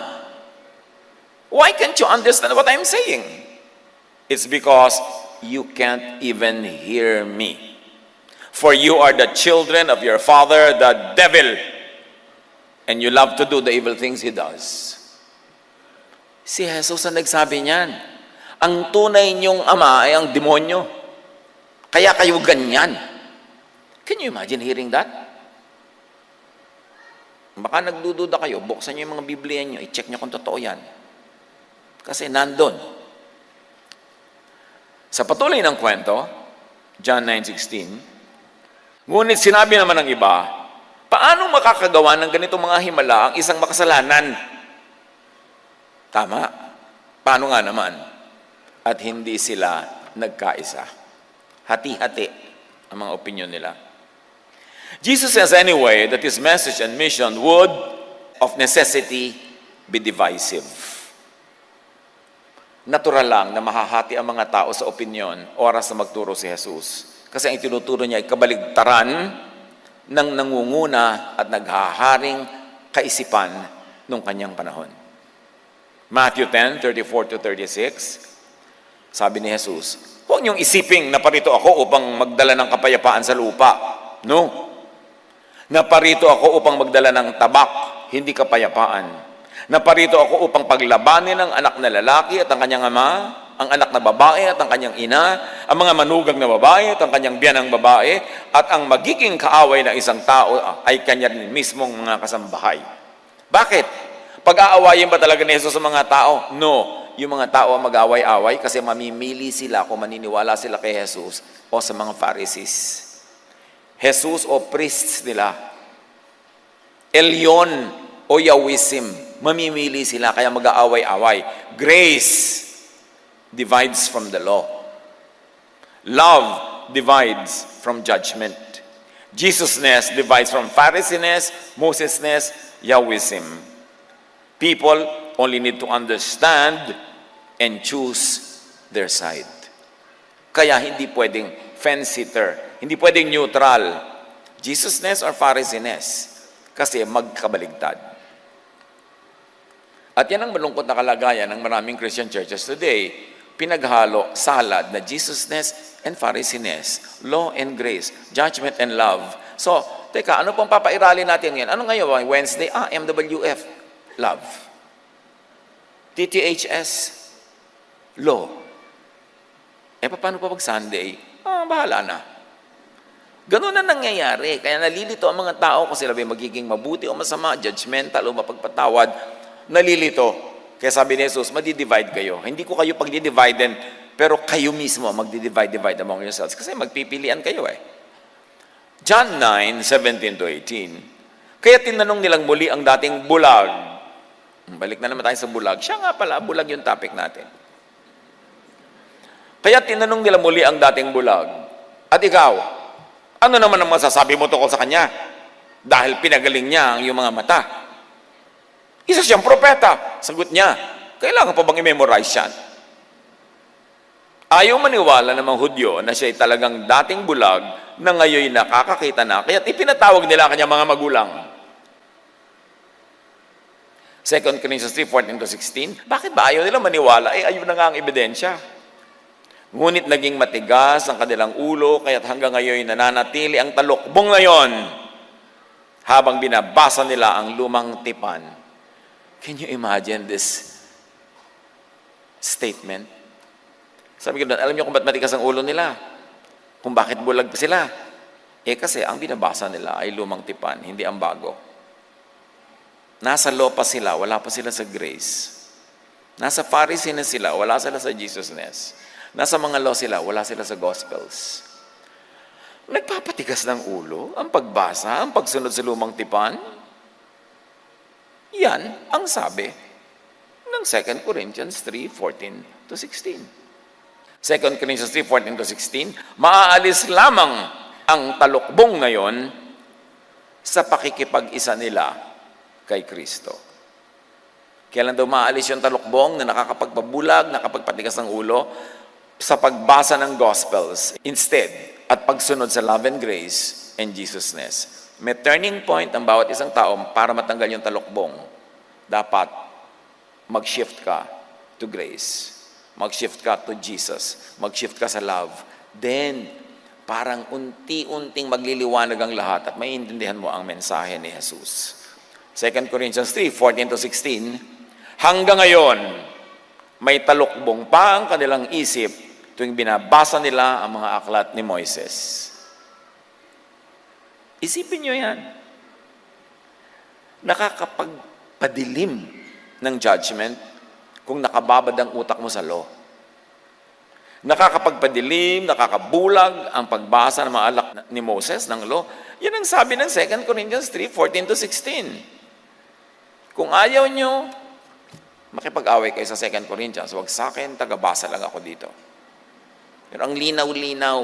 Why can't you understand what I'm saying? It's because you can't even hear me. For you are the children of your father, the devil, and you love to do the evil things he does. Si Jesus ang nagsabi niyan. Ang tunay niyong ama ay ang demonyo. Kaya kayo ganyan. Can you imagine hearing that? Baka nagdududa kayo, buksan niyo yung mga Biblia niyo, i-check niyo kung totoo yan. Kasi nandun. Sa patuloy ng kwento, John 9:16, ngunit sinabi naman ng iba, paano makakagawa ng ganitong mga himala ang isang makasalanan? Tama. Paano nga naman? At hindi sila nagkaisa. Hati-hati ang mga opinion nila. Jesus says anyway that His message and mission would, of necessity, be divisive. Natural lang na mahahati ang mga tao sa opinion oras na magturo si Jesus. Kasi ang tinuturo niya ay kabaligtaran ng nangunguna at naghaharing kaisipan nung kanyang panahon. Matthew 10:34-36, sabi ni Jesus, huwag niyong isiping naparito ako upang magdala ng kapayapaan sa lupa. No. Naparito ako upang magdala ng tabak, hindi kapayapaan. Naparito ako upang paglabanin ang anak na lalaki at ang kanyang ama, ang anak na babae at ang kanyang ina, ang mga manugang na babae at ang kanyang biyanang babae, at ang magiging kaaway ng isang tao ay kanya mismong mga kasambahay. Bakit? Pag-aawayin ba talaga ni Jesus sa mga tao? No. Yung mga tao ang mag-away-away kasi mamimili sila kung maniniwala sila kay Jesus o sa mga Pharisees. Jesus o priests nila. Elyon o Yahwism. Mamimili sila kaya mag-aaway-away. Grace divides from the law. Love divides from judgment. Jesusness divides from Phariseesness, Mosesness, Yahwism. People only need to understand and choose their side. Kaya hindi pwedeng fence-sitter, hindi pwedeng neutral, Jesusness or Phariseesness, kasi magkabaligtad. At yan ang malungkot na kalagayan ng maraming Christian churches today. Pinaghalo, salad na Jesusness and Phariseesness, law and grace, judgment and love. So, teka, ano pong papairali natin yan? Ano ngayon? Wednesday? MWF, love. TTHS, law. Paano pa pag Sunday? Bahala na. Ganun na nangyayari. Kaya nalilito ang mga tao kung sila ba magiging mabuti o masama, judgmental o mapagpatawad. Nalilito. Kaya sabi ni Jesus, madi-divide kayo. Hindi ko kayo pagdi-dividen, pero kayo mismo magdi-divide among yourselves. Kasi magpipilian kayo John 9:17-18. Kaya tinanong nilang muli ang dating bulag. Balik na naman tayo sa bulag. Siya nga pala, bulag yung topic natin. Kaya tinanong nila muli ang dating bulag, at ikaw, ano naman ang masasabi mo tungkol sa kanya? Dahil pinagaling niya ang iyong mga mata. Isa siyang propeta. Sagot niya, kailangan pa bang i-memorize yan? Ayaw maniwala ng mga Hudyo na siya ay talagang dating bulag na ngayon nakakakita na, kaya ipinatawag nila kanyang mga magulang. 2 Corinthians 3:14-16, bakit ba ayaw nila maniwala? Ayaw na nga ang ebidensya. Ngunit naging matigas ang kanilang ulo, kaya't hanggang ngayon nananatili ang talukbong ngayon habang binabasa nila ang lumang tipan. Can you imagine this statement? Sabi ko, alam niyo kung ba't matigas ang ulo nila? Kung bakit bulag sila? Kasi ang binabasa nila ay lumang tipan, hindi ang bago. Nasa law pa sila, wala pa sila sa grace. Nasa Pharisee na sila, wala sila sa Jesusness. Nasa mga law sila, wala sila sa Gospels. Nagpapatigas ng ulo, ang pagbasa, ang pagsunod sa lumang tipan. Yan ang sabi ng 2 Corinthians 3:14-16. 2 Corinthians 3:14-16, maaalis lamang ang talukbong ngayon sa pakikipag-isa nila kay Kristo. Kailan daw maaalis yung talukbong na nakakapagpabulag, nakapagpatigas ng ulo? Sa pagbasa ng Gospels instead at pagsunod sa love and grace and Jesusness. May turning point ang bawat isang tao para matanggal yung talukbong. Dapat mag-shift ka to grace. Mag-shift ka to Jesus. Mag-shift ka sa love. Then, parang unti-unting magliliwanag ang lahat at maiintindihan mo ang mensahe ni Jesus. 2 Corinthians 3:14-16, hanggang ngayon, may talukbong pa ang kanilang isip tuwing binabasa nila ang mga aklat ni Moises. Isipin nyo yan. Nakakapagpadilim ng judgment kung nakababad ang utak mo sa law. Nakakapagpadilim, nakakabulag ang pagbasa ng mga alak ni Moses ng law. Yan ang sabi ng 2 Corinthians 3:14-16. Kung ayaw nyo, makipag-away kayo sa 2 Corinthians. Huwag sa akin, tagabasa lang ako dito. Pero ang linaw-linaw.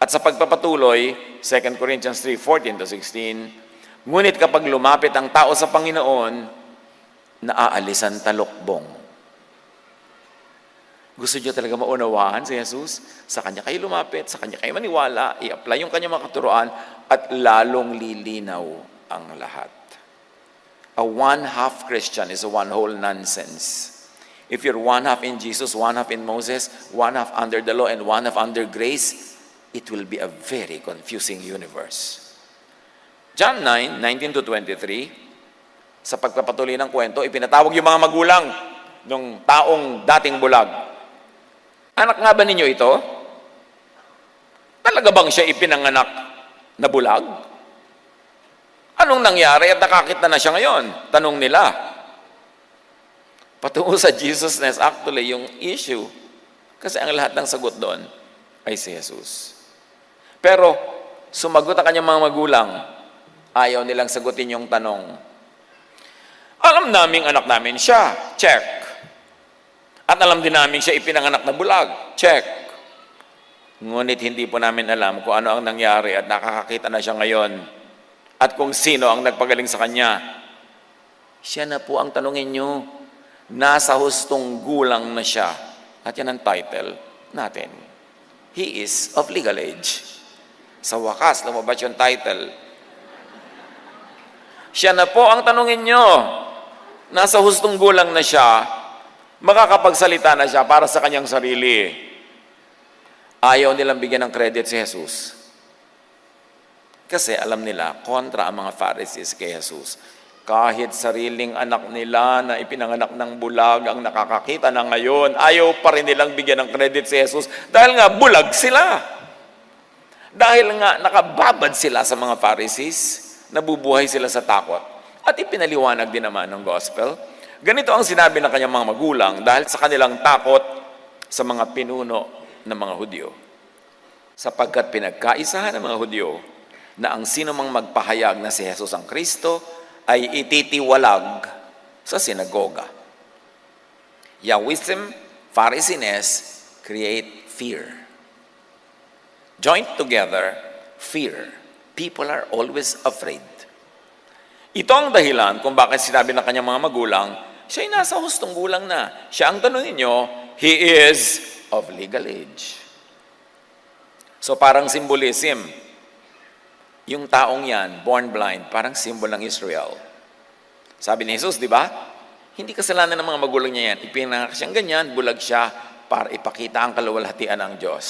At sa pagpapatuloy, 2 Corinthians 3:14-16, ngunit kapag lumapit ang tao sa Panginoon, naaalis ang talukbong. Gusto niyo talaga maunawaan si Jesus? Sa Kanya kayo lumapit, sa Kanya kayo maniwala, i-apply yung Kanyang mga katuruan, at lalong lilinaw ang lahat. A one-half Christian is a one whole nonsense. If you're one half in Jesus, one half in Moses, one half under the law, and one half under grace, it will be a very confusing universe. John 9:19-23, sa pagpapatuloy ng kwento, ipinatawag yung mga magulang ng taong dating bulag. Anak nga ba ninyo ito? Talaga bang siya ipinanganak na bulag? Anong nangyari at nakakita na siya ngayon? Tanong nila. Patungo sa Jesusness, actually, yung issue. Kasi ang lahat ng sagot doon ay si Jesus. Pero, sumagot ang kanyang mga magulang. Ayaw nilang sagutin yung tanong. Alam naming anak namin siya. Check. At alam din namin siya ipinanganak na bulag. Check. Ngunit hindi po namin alam kung ano ang nangyari at nakakakita na siya ngayon. At kung sino ang nagpagaling sa kanya. Siya na po ang tanungin nyo. Nasa hustong gulang na siya. At yan ang title natin. He is of legal age. Sa wakas, lumabas yung title. Siya na po ang tanungin nyo. Nasa hustong gulang na siya. Makakapagsalita na siya para sa kanyang sarili. Ayaw nilang bigyan ng credit si Jesus. Kasi alam nila, kontra ang mga Pharisees kay Jesus. Kahit sariling anak nila na ipinanganak ng bulag ang nakakakita na ngayon, ayaw pa rin nilang bigyan ng credit si Jesus dahil nga bulag sila. Dahil nga nakababad sila sa mga Pharisees, nabubuhay sila sa takot. At ipinaliwanag din naman ng gospel. Ganito ang sinabi ng kanyang mga magulang dahil sa kanilang takot sa mga pinuno ng mga Hudyo. Sapagkat pinagkaisahan ng mga Hudyo na ang sino mang magpahayag na si Jesus ang Kristo ay ititiwalag sa sinagoga. Yahwism, Pharisees create fear. Joined together, fear. People are always afraid. Ito ang dahilan kung bakit sinabi ng kanyang mga magulang, siya ay nasa hustong gulang na. Siya ang tanongin nyo, he is of legal age. So parang symbolism. Yung taong yan, born blind, parang symbol ng Israel. Sabi ni Jesus, di ba? Hindi kasalanan ng mga magulang niya yan. Ipinanganak siyang ganyan, bulag siya para ipakita ang kaluwalhatian ng Diyos.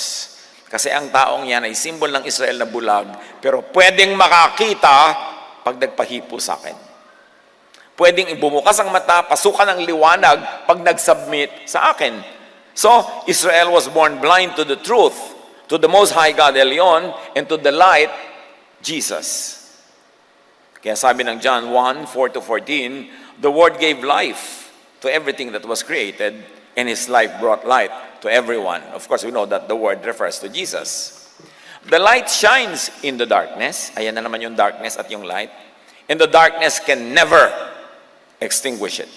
Kasi ang taong yan ay symbol ng Israel na bulag, pero pwedeng makakita pag nagpahipo sa akin. Pwedeng ibumukas ang mata, pasukan ng liwanag pag nag-submit sa akin. So, Israel was born blind to the truth, to the Most High God Elyon, and to the light, Jesus. Kaya sabi ng John 1:4-14, the Word gave life to everything that was created, and His life brought light to everyone. Of course, we know that the Word refers to Jesus. The light shines in the darkness. Ayan na naman yung darkness at yung light. And the darkness can never extinguish it.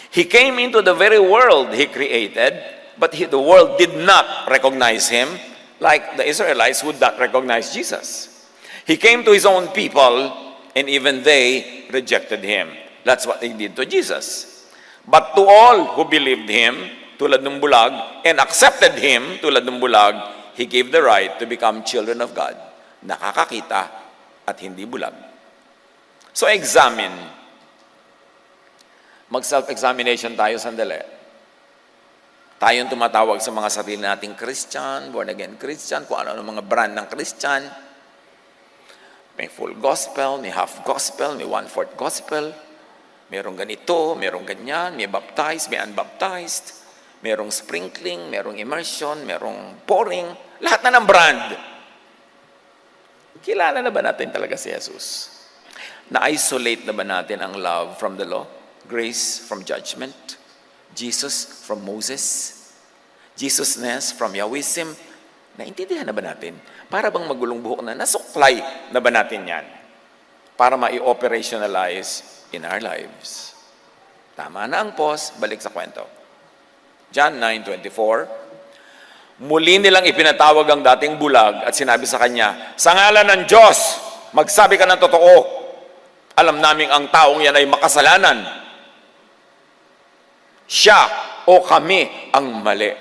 He came into the very world He created, but the world did not recognize Him like the Israelites would not recognize Jesus. He came to His own people, and even they rejected Him. That's what they did to Jesus. But to all who believed Him, tulad ng bulag, and accepted Him, tulad ng bulag, He gave the right to become children of God, nakakakita at hindi bulag. So examine. Mag-self-examination tayo sandali. Tayong tumatawag sa mga sarili nating Christian, born-again Christian, kung ano mga brand ng Christian. May full gospel, may half gospel, may one-fourth gospel. Merong ganito, merong ganyan, may baptized, may unbaptized. Merong sprinkling, merong immersion, merong pouring. Lahat na ng brand. Kilala na ba natin talaga si Jesus? Na-isolate na ba natin ang love from the law? Grace from judgment? Jesus from Moses? Jesusness from Yahwism? Naintindihan na ba natin? Para bang magulong buhok na, nasuklay na ba natin yan? Para ma-operationalize in our lives. Tama na ang pause, balik sa kwento. John 9:24, muli nilang ipinatawag ang dating bulag at sinabi sa kanya, sa ngalan ng Diyos, magsabi ka ng totoo. Alam namin ang taong yan ay makasalanan. Siya o kami ang mali.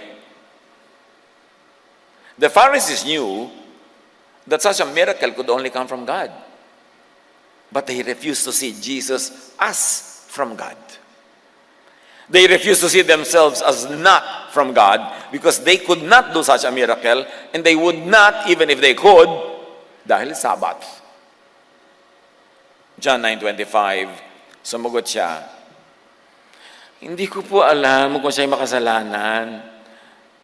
The Pharisees knew that such a miracle could only come from God. But they refuse to see Jesus as from God. They refuse to see themselves as not from God because they could not do such a miracle and they would not, even if they could, dahil Sabbath. John 9:25, sumagot siya, hindi ko po alam kung siya'y makasalanan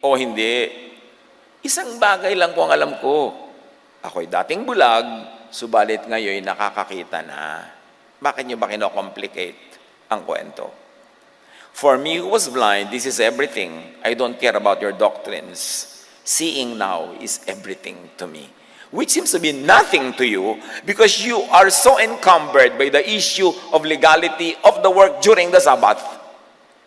o hindi. Isang bagay lang po ang alam ko. Ako'y dating bulag, subalit ngayon nakakakita na. Bakit niyo ba kino-complicate ang kwento? For me who was blind, this is everything. I don't care about your doctrines. Seeing now is everything to me. Which seems to be nothing to you because you are so encumbered by the issue of legality of the work during the Sabbath.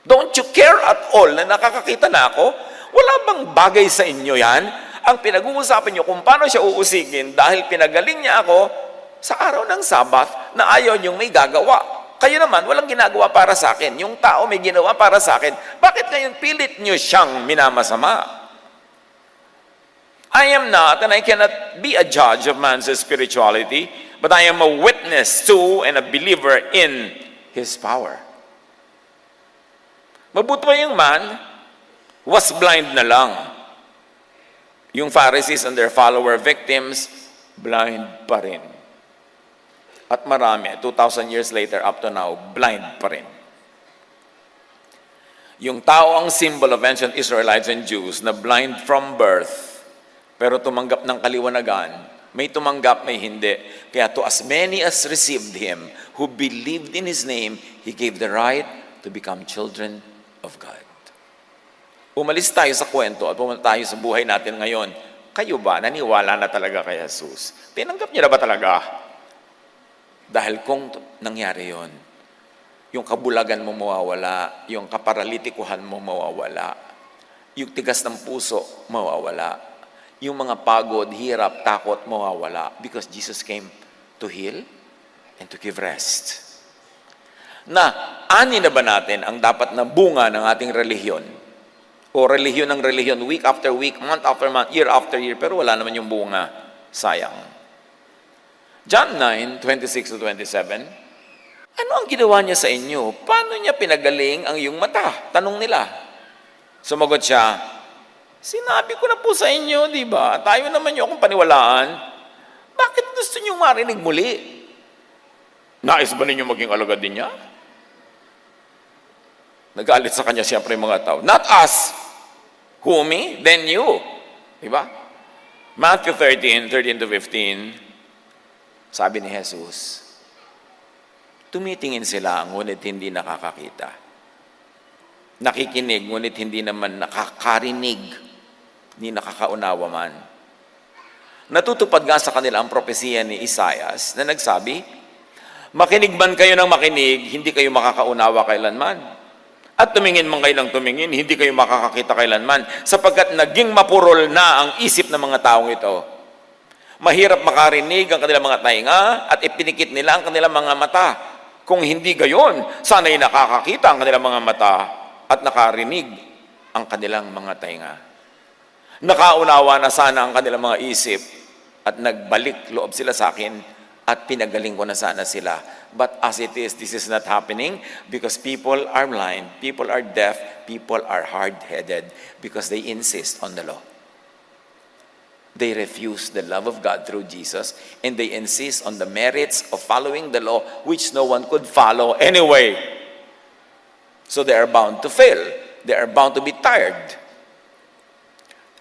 Don't you care at all na nakakakita na ako? Wala bang bagay sa inyo yan? Ang pinag-uusapan nyo kung paano siya uusigin dahil pinagaling niya ako sa araw ng Sabbath na ayaw niyong may gagawa. Kayo naman, walang ginagawa para sa akin. Yung tao may ginawa para sa akin. Bakit ngayon pilit nyo siyang minamasama? I am not, and I cannot be a judge of man's spirituality, but I am a witness to and a believer in his power. Mabuti pa yung man, was blind na lang. Yung Pharisees and their follower victims, blind pa rin. At marami, 2,000 years later, up to now, blind pa rin. Yung tao ang symbol of ancient Israelites and Jews na blind from birth, pero tumanggap ng kaliwanagan, may tumanggap, may hindi. Kaya to as many as received Him, who believed in His name, He gave the right to become children of God. Umalis tayo sa kwento at pumunta tayo sa buhay natin ngayon. Kayo ba, naniwala na talaga kay Jesus? Tinanggap niyo na ba talaga? Dahil kung nangyari yon, yung kabulagan mo mawawala, yung kaparalitikuhan mo mawawala, yung tigas ng puso mawawala, yung mga pagod, hirap, takot mawawala because Jesus came to heal and to give rest. Na, ani na ba natin ang dapat na bunga ng ating relihiyon? O relihiyon ng relihiyon, week after week, month after month, year after year, pero wala naman yung bunga. Sayang. John 9:26-27, ano ang ginawa niya sa inyo? Paano niya pinagaling ang iyong mata? Tanong nila. Sumagot siya, sinabi ko na po sa inyo, di ba? Tayo naman niyo akong paniwalaan. Bakit gusto niyo marinig muli? Nais ba ninyo maging alagad din niya? Nagalit sa kanya siyempre yung mga tao. Not us. Who, me? Then you. Di ba? Matthew 13:13-15, sabi ni Jesus, tumitingin sila, ngunit hindi nakakakita. Nakikinig, ngunit hindi naman nakakarinig, hindi nakakaunawa man. Natutupad nga sa kanila ang propesiya ni Isaias na nagsabi, makinig man kayo ng makinig, hindi kayo makakaunawa kailanman. At tumingin man kayo ng tumingin, hindi kayo makakakita kailanman, sapagkat naging mapurol na ang isip ng mga taong ito. Mahirap makarinig ang kanilang mga tainga at ipinikit nila ang kanilang mga mata. Kung hindi gayon, sana'y nakakakita ang kanilang mga mata at nakarinig ang kanilang mga tainga. Nakaunawa na sana ang kanilang mga isip at nagbalik loob sila sa akin at pinagaling ko na sana sila. But as it is, this is not happening because people are blind, people are deaf, people are hard-headed because they insist on the law. They refuse the love of God through Jesus, and they insist on the merits of following the law, which no one could follow anyway. So they are bound to fail. They are bound to be tired.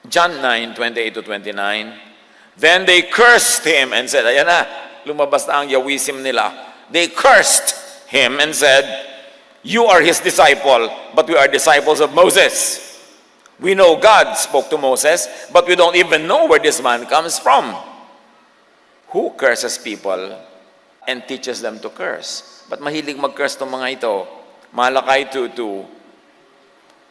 John 9:28-29, then they cursed him and said, ayan na, lumabas na ang yawisim nila. They cursed him and said, you are his disciple, but we are disciples of Moses. We know God spoke to Moses, but we don't even know where this man comes from. Who curses people and teaches them to curse? Ba't mahilig mag-curse itong mga ito? Malakay 2:2,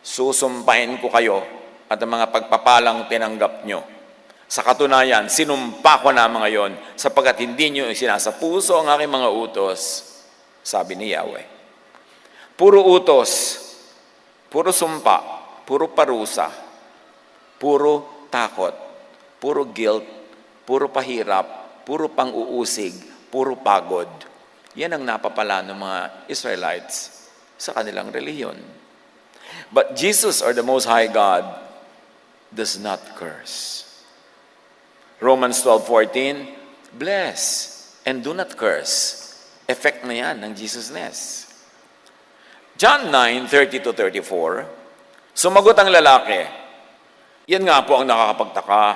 susumpain ko kayo at ang mga pagpapalang tinanggap nyo. Sa katunayan, sinumpa ko na mga yon, sapagkat hindi nyo sinasapuso ang aking mga utos, sabi ni Yahweh. Puro utos, puro sumpa, puro parusa, puro takot, puro guilt, puro pahirap, puro pang-uusig, puro pagod, Yan ang napapala ng mga Israelites sa kanilang reliyon. But Jesus, or the Most High God, does not curse. Romans 12:14, bless and do not curse. Effect na yan ng Jesusness. John 9:30-34, sumagot ang lalaki, yan nga po ang nakakapagtaka.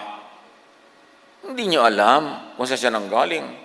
Hindi niyo alam kung saan siya nanggaling.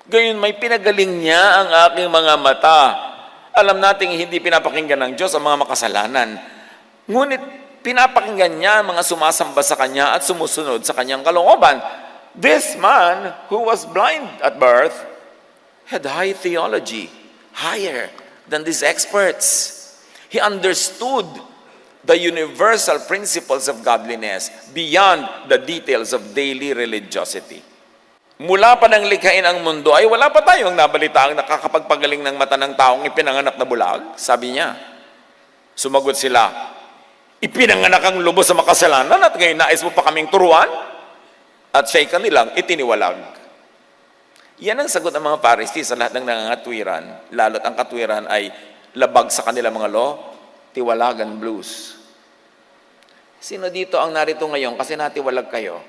Gayon may pinagaling niya ang aking mga mata. Alam nating hindi pinapakinggan ng Diyos ang mga makasalanan. Ngunit pinapakinggan niya ang mga sumasamba sa Kanya at sumusunod sa Kanyang kalooban. This man who was blind at birth had high theology, higher than these experts. He understood the universal principles of godliness beyond the details of daily religiosity. Mula pa nang likhain ang mundo ay wala pa tayong nabalitaang nakakapagpagaling ng mata ng taong ipinanganak na bulag. Sabi niya, sumagot sila, ipinanganak ang lubos sa makasalanan at ngayon nais mo pa kaming turuan? At siya'y kanilang itiniwalag. Yan ang sagot ng mga Pharisee sa lahat ng nangangatwiran, lalo't ang katwiran ay labag sa kanilang mga law, tiwalagan blues. Sino dito ang narito ngayon kasi natiwalag kayo?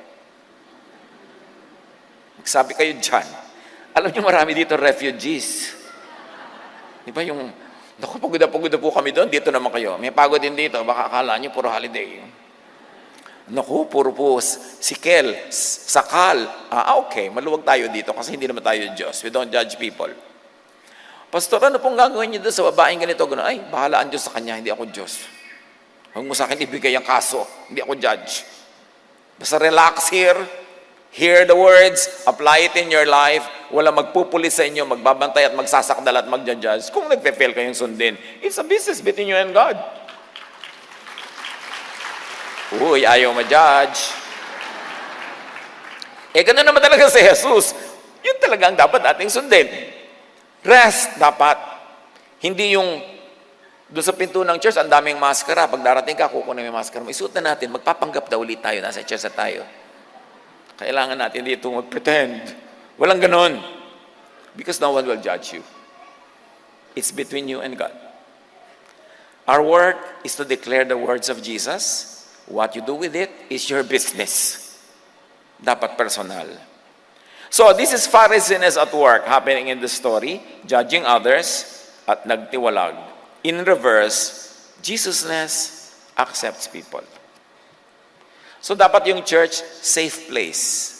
Sabi kayo dyan. Alam niyo marami dito refugees. Di ba yung, naku, pagod na po kami doon, dito naman kayo. May pagod din dito, baka akala niyo puro holiday. Naku, puro po sikel, sakal. Okay, maluwag tayo dito kasi hindi naman tayo Diyos. We don't judge people. Pastor, ano pong gagawin niyo doon sa babaeng ganito? Gano'n? Ay, bahala ang Diyos sa kanya, hindi ako Diyos. Huwag mo sa akin ibigay ang kaso, hindi ako judge. Basta relax here, hear the words, apply it in your life, wala magpupulis sa inyo, magbabantay at magsasakdal at magja-judge. Kung nagpe-fail kayong sundin, it's a business between you and God. Uy, ayaw ma-judge. Gano'n naman talaga si Jesus. Yun talaga ang dapat ating sundin. Rest, dapat. Hindi yung doon sa pinto ng church, ang daming maskara. Pag darating ka, kukunin yung maskara mo. Isuot na natin, magpapanggap daw ulit tayo. Nasa church na tayo. Kailangan natin dito mag-pretend. Walang ganon. Because no one will judge you. It's between you and God. Our work is to declare the words of Jesus. What you do with it is your business. Dapat personal. So, this is Pharisees at work happening in the story, judging others at nagtiwalag. In reverse, Jesusness accepts people. So, dapat yung church, safe place.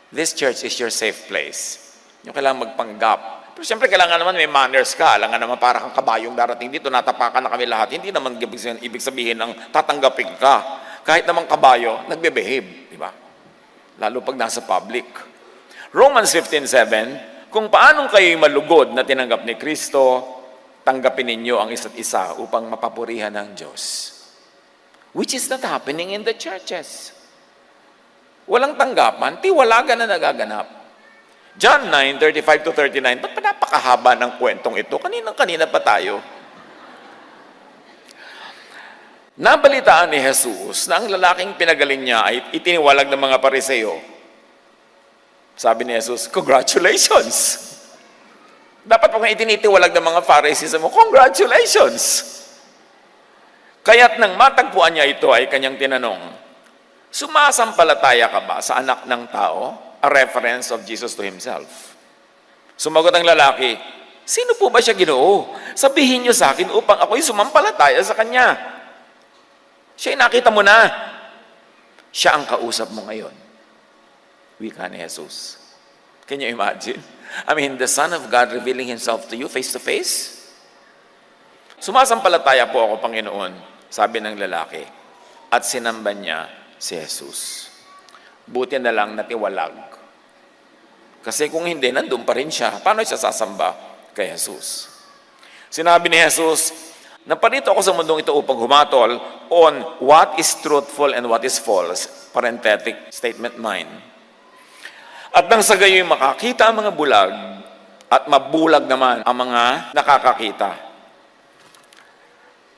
This church is your safe place. Yung kailangan magpanggap. Pero siyempre, kailangan naman may manners ka. Kailangan naman para kang kabayong darating dito, natapakan na kami lahat. Hindi naman ibig sabihin ng tatanggapin ka. Kahit naman kabayo, nagbe-behave. Di ba? Lalo pag nasa public. Romans 15:7, kung paanong kayo'y malugod na tinanggap ni Kristo, tanggapin ninyo ang isa't isa upang mapapurihan ng Diyos. Which is not happening in the churches. Walang tanggapan, tiwalagan na nagaganap. John 9:35-39, ba't pa napakahaba ng kwentong ito? Kanina pa tayo. Nabalitaan ni Jesus na ang lalaking pinagaling niya ay itiniwalag ng mga Pariseo. Sabi ni Jesus, congratulations! Dapat pag itinitiwalag ng mga Pharisees mo, congratulations! Kaya't nang matagpuan niya ito ay kanyang tinanong, sumasampalataya ka ba sa anak ng tao? A reference of Jesus to himself. Sumagot ang lalaki, sino po ba siya, Ginoo? Sabihin niyo sa akin upang ako'y sumampalataya sa kanya. Siya'y nakita mo na. Siya ang kausap mo ngayon. Wika ni Jesus. Can you imagine? I mean, the Son of God revealing Himself to you face to face? Sumasampalataya po ako, Panginoon, sabi ng lalaki. At sinamba niya si Jesus. Buti na lang natiwalag. Kasi kung hindi, nandun pa rin siya. Paano siya sasamba kay Jesus? Sinabi ni Jesus, naparito ako sa mundong ito upang humatol on what is truthful and what is false. Parenthetic statement 9. At nang sa gayoy makakita ang mga bulag at mabulag naman ang mga nakakakita.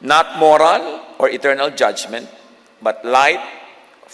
Not moral or eternal judgment, but light